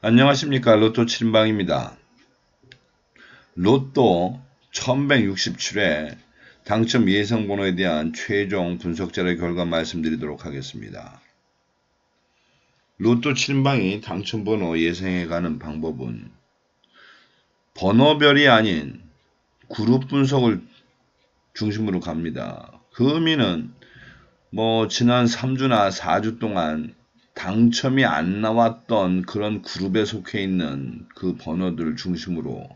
안녕하십니까. 로또 7인방입니다. 로또 1167회 당첨 예상번호에 대한 최종 분석자료 결과 말씀드리도록 하겠습니다. 로또 7인방이 당첨번호 예상해가는 방법은 번호별이 아닌 그룹 분석을 중심으로 갑니다. 그 의미는 지난 3주나 4주 동안 당첨이 안 나왔던 그런 그룹에 속해 있는 그 번호들 중심으로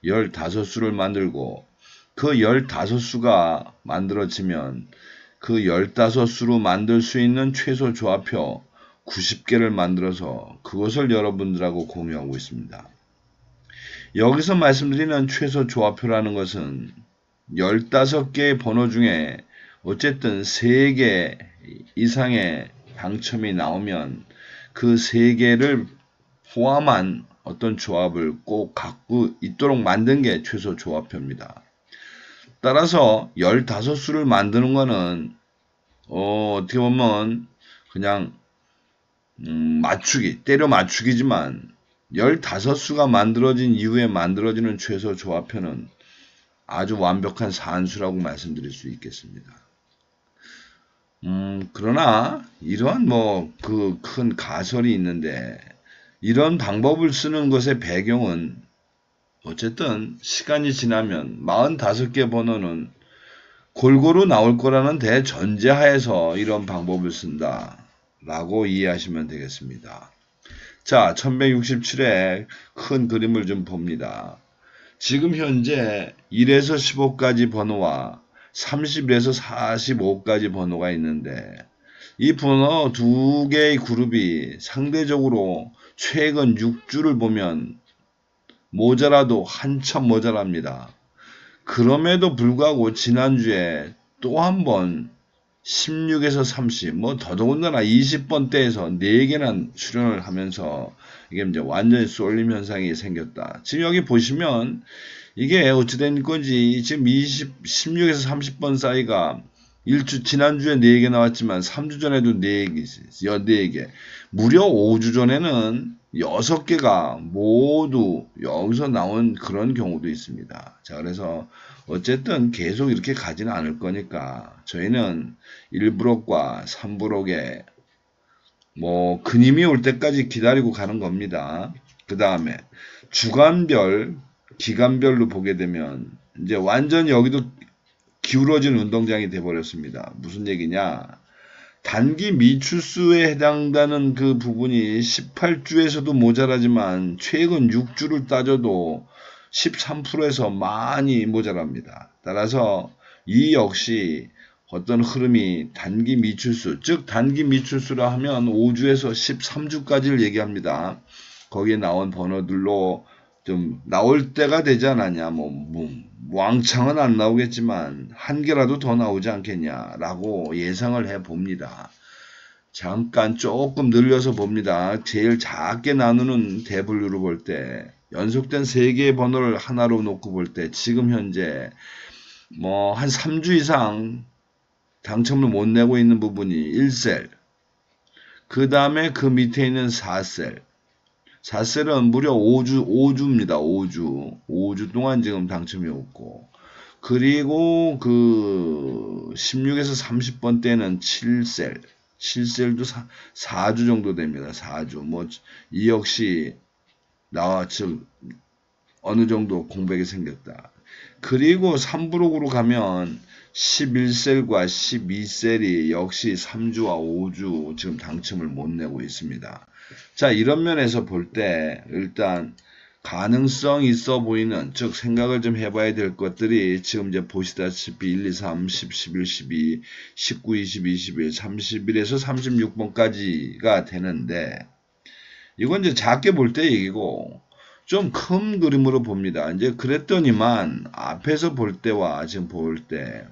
15수를 만들고 그 15수가 만들어지면 그 15수로 만들 수 있는 최소 조합표 90개를 만들어서 그것을 여러분들하고 공유하고 있습니다. 여기서 말씀드리는 최소 조합표라는 것은 15개의 번호 중에 어쨌든 3개 이상의 당첨이 나오면 그 3개를 포함한 어떤 조합을 꼭 갖고 있도록 만든 게 최소 조합표입니다. 따라서 15수를 만드는 거는 어떻게 보면 그냥 맞추기, 때려 맞추기지만 15수가 만들어진 이후에 만들어지는 최소 조합표는 아주 완벽한 산수라고 말씀드릴 수 있겠습니다. 그러나 이러한 그 큰 가설이 있는데 이런 방법을 쓰는 것의 배경은 어쨌든 시간이 지나면 45개 번호는 골고루 나올 거라는 대전제하에서 이런 방법을 쓴다 라고 이해하시면 되겠습니다. 자, 1167의 큰 그림을 좀 봅니다. 지금 현재 1에서 15까지 번호와 31에서 45까지 번호가 있는데 이 번호 두 개의 그룹이 상대적으로 최근 6주를 보면 모자라도 한참 모자랍니다. 그럼에도 불구하고 지난주에 또 한 번 16에서 30, 더더군다나 20번대에서 4개나 출연을 하면서 이게 이제 완전히 쏠림 현상이 생겼다. 지금 여기 보시면 이게 어찌된 건지 지금 16에서 30번 사이가 지난주에 4개 나왔지만 3주 전에도 4개, 무려 5주 전에는 6개가 모두 여기서 나온 그런 경우도 있습니다. 자, 그래서 어쨌든 계속 이렇게 가지는 않을 거니까 저희는 1브록과 3브록에 근임이 올 때까지 기다리고 가는 겁니다. 그 다음에 주간별, 기간별로 보게 되면 이제 완전 여기도 기울어진 운동장이 돼버렸습니다. 무슨 얘기냐? 단기 미추수에 해당되는 그 부분이 18주에서도 모자라지만 최근 6주를 따져도 13%에서 많이 모자랍니다. 따라서 이 역시 어떤 흐름이 단기 미추수, 즉 단기 미추수라 하면 5주에서 13주까지를 얘기합니다. 거기에 나온 번호들로 좀 나올 때가 되지 않았냐, 왕창은 안 나오겠지만 한 개라도 더 나오지 않겠냐라고 예상을 해 봅니다. 잠깐 조금 늘려서 봅니다. 제일 작게 나누는 대분류로 볼 때 연속된 3개의 번호를 하나로 놓고 볼 때 지금 현재 한 3주 이상 당첨을 못 내고 있는 부분이 1셀, 그 다음에 그 밑에 있는 4셀, 4셀은 무려 5주입니다. 5주 동안 지금 당첨이 없고, 그리고 그 16에서 30번 때는 7셀, 7셀도 4주 정도 됩니다. 4주. 이 역시 즉 어느 정도 공백이 생겼다. 그리고 3브록으로 가면 11셀과 12셀이 역시 3주와 5주 지금 당첨을 못 내고 있습니다. 자, 이런 면에서 볼 때 일단 가능성 있어 보이는, 즉 생각을 좀 해봐야 될 것들이 지금 이제 보시다시피 1, 2, 3, 10, 11, 12, 19, 20, 21, 31에서 36번까지가 되는데 이건 이제 작게 볼 때 얘기고 좀 큰 그림으로 봅니다. 이제 그랬더니만 앞에서 볼 때와 지금 볼 때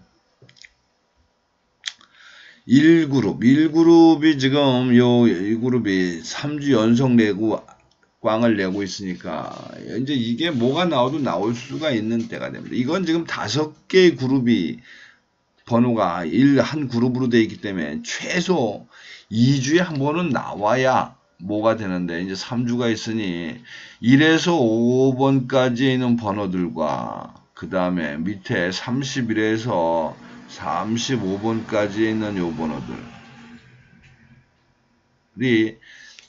1그룹이 지금 이 그룹이 3주 연속 내고 꽝을 내고 있으니까 이제 이게 뭐가 나와도 나올 수가 있는 때가 됩니다. 이건 지금 5개의 그룹이 번호가 한 그룹으로 되어 있기 때문에 최소 2주에 한 번은 나와야 뭐가 되는데 이제 3주가 있으니 1에서 5번까지에 있는 번호들과 그 다음에 밑에 31에서 35번까지에 있는 요 번호들이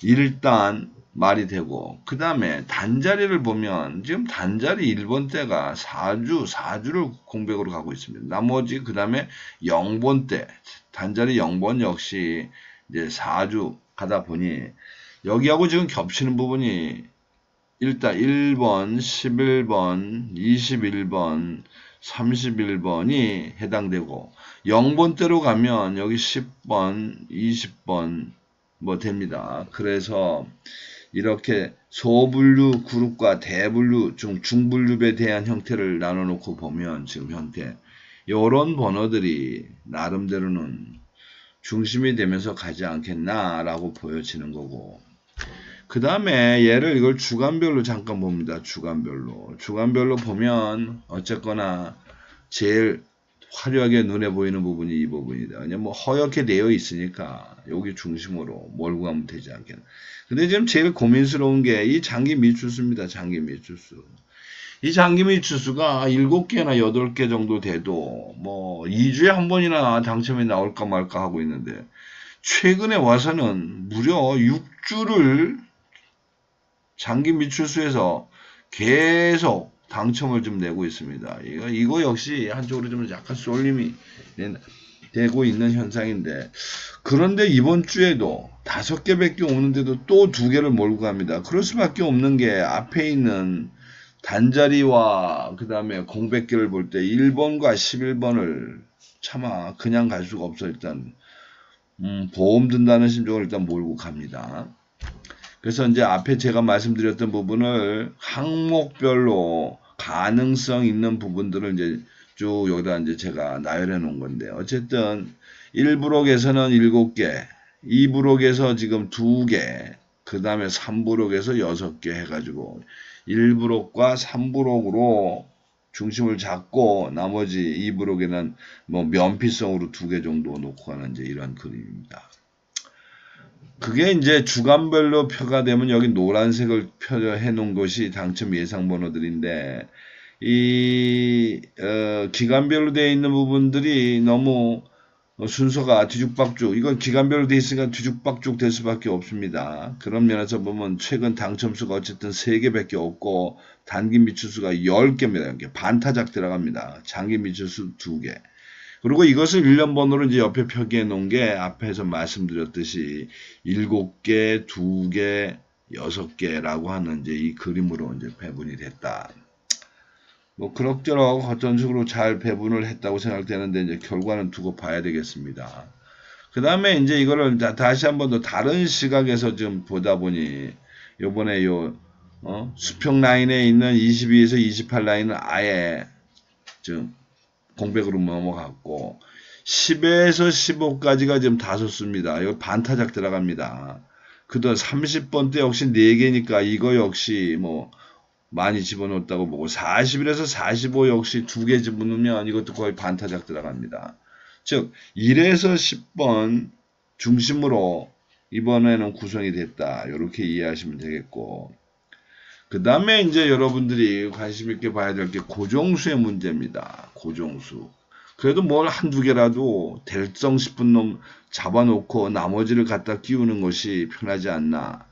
일단 말이 되고, 그 다음에 단자리를 보면 지금 단자리 1번 때가 4주를 공백으로 가고 있습니다. 나머지 그 다음에 0번 때 단자리 0번 역시 이제 4주 가다 보니 여기하고 지금 겹치는 부분이 일단 1번, 11번, 21번, 31번이 해당되고 0번대로 가면 여기 10번, 20번 뭐 됩니다. 그래서 이렇게 소분류 그룹과 대분류, 중분류에 대한 형태를 나눠 놓고 보면 지금 형태 이런 번호들이 나름대로는 중심이 되면서 가지 않겠나라고 보여지는 거고, 그 다음에 이걸 주간별로 잠깐 봅니다. 주간별로 보면 어쨌거나 제일 화려하게 눈에 보이는 부분이 이 부분이다. 그냥 뭐 허옇게 되어 있으니까 여기 중심으로 몰고 가면 되지 않겠나. 근데 지금 제일 고민스러운 게 이 장기 미추수입니다. 장기 미추수. 이 장기 미추수가 7개나 8개 정도 돼도 뭐 2주에 한 번이나 당첨이 나올까 말까 하고 있는데 최근에 와서는 무려 6주를 장기 미추수에서 계속 당첨을 좀 내고 있습니다. 이거 역시 한쪽으로 좀 약간 쏠림이 되고 있는 현상인데, 그런데 이번 주에도 5개밖에 없는데도 또 2개를 몰고 갑니다. 그럴 수밖에 없는 게 앞에 있는 단자리와 그 다음에 공백기를 볼 때 1번과 11번을 차마 그냥 갈 수가 없어. 일단 보험 든다는 심정을 일단 몰고 갑니다. 그래서 이제 앞에 제가 말씀드렸던 부분을 항목별로 가능성 있는 부분들을 이제 쭉 여기다 이제 제가 나열해 놓은 건데, 어쨌든 1부록에서는 7개, 2부록에서 지금 2개, 그 다음에 3부록에서 6개 해가지고 1부록과 3부록으로 중심을 잡고 나머지 2부록에는 뭐 면피성으로 2개 정도 놓고 가는 이제 이런 그림입니다. 그게 이제 주간별로 표가 되면 여기 노란색을 표해 놓은 것이 당첨 예상 번호들인데, 이 기간별로 되어 있는 부분들이 너무 순서가 뒤죽박죽, 이건 기간별로 되어 있으니까 뒤죽박죽 될 수밖에 없습니다. 그런 면에서 보면 최근 당첨수가 어쨌든 3개밖에 없고 단기 미추수가 10개입니다. 이렇게 반타작 들어갑니다. 장기 미추수 2개. 그리고 이것을 1년 번호로 이제 옆에 표기해 놓은 게 앞에서 말씀드렸듯이 7개, 2개, 6개라고 하는 이제 이 그림으로 이제 배분이 됐다. 뭐 그럭저럭 어떤 식으로 잘 배분을 했다고 생각되는데 이제 결과는 두고 봐야 되겠습니다. 그 다음에 이제 이거를 다시 한번 더 다른 시각에서 좀 보다 보니 요번에 수평 라인에 있는 22에서 28 라인은 아예 좀 공백으로 넘어갔고 10에서 15까지가 지금 다소수입니다. 이거 반타작 들어갑니다. 그다음 30번 때 역시 4개니까 이거 역시 뭐 많이 집어넣었다고 보고 41에서 45 역시 2개 집어넣으면 이것도 거의 반타작 들어갑니다. 즉 1에서 10번 중심으로 이번에는 구성이 됐다. 이렇게 이해하시면 되겠고, 그 다음에 이제 여러분들이 관심 있게 봐야 될 게 고정수의 문제입니다. 고정수. 그래도 뭘 한두 개라도 될성 싶은 놈 잡아놓고 나머지를 갖다 끼우는 것이 편하지 않나.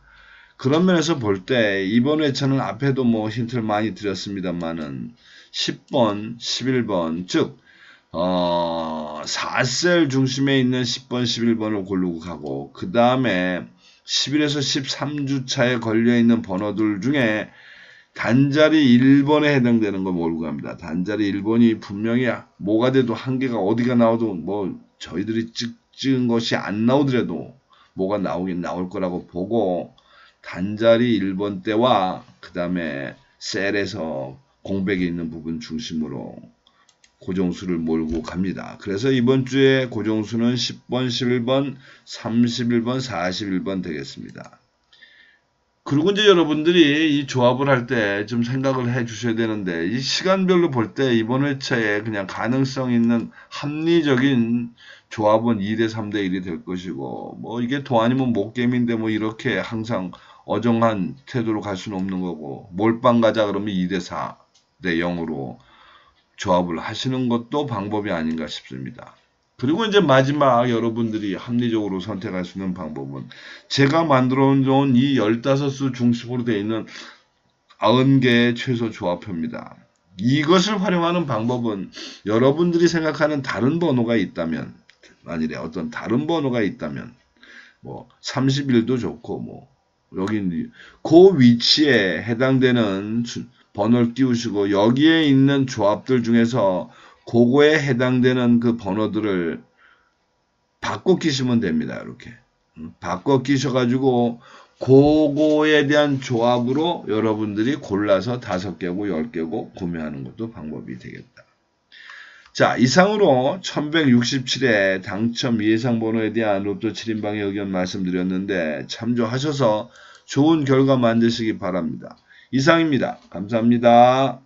그런 면에서 볼 때 이번 회차는 앞에도 뭐 힌트를 많이 드렸습니다만은 10번, 11번, 즉 4셀 중심에 있는 10번, 11번을 고르고 가고, 그 다음에 11에서 13주차에 걸려있는 번호들 중에 단자리 1번에 해당되는 걸 몰고 갑니다. 단자리 1번이 분명히 뭐가 돼도 한 개가 어디가 나와도 뭐 저희들이 찍은 것이 안 나오더라도 뭐가 나오긴 나올 거라고 보고, 단자리 1번 때와 그 다음에 셀에서 공백이 있는 부분 중심으로 고정수를 몰고 갑니다. 그래서 이번 주에 고정수는 10번, 11번, 31번, 41번 되겠습니다. 그리고 이제 여러분들이 이 조합을 할 때 좀 생각을 해 주셔야 되는데, 이 시간별로 볼 때 이번 회차에 그냥 가능성 있는 합리적인 조합은 2대 3대 1이 될 것이고, 뭐 이게 도 아니면 못게임인데 뭐 이렇게 항상 어정한 태도로 갈 수는 없는 거고, 몰빵 가자 그러면 2대 4대 0으로 조합을 하시는 것도 방법이 아닌가 싶습니다. 그리고 이제 마지막 여러분들이 합리적으로 선택할 수 있는 방법은 제가 만들어 놓은 이 15수 중심으로 되어 있는 90개의 최소 조합표입니다. 이것을 활용하는 방법은 여러분들이 생각하는 다른 번호가 있다면, 만일에 어떤 다른 번호가 있다면, 뭐 31도 좋고, 뭐 여기 그 위치에 해당되는 번호를 띄우시고, 여기에 있는 조합들 중에서 그거에 해당되는 그 번호들을 바꿔 끼시면 됩니다. 이렇게 바꿔 끼셔가지고 그거에 대한 조합으로 여러분들이 골라서 5개고 10개고 구매하는 것도 방법이 되겠다. 자, 이상으로 1167회 당첨 예상번호에 대한 로또 7인방의 의견 말씀드렸는데 참조하셔서 좋은 결과 만드시기 바랍니다. 이상입니다. 감사합니다.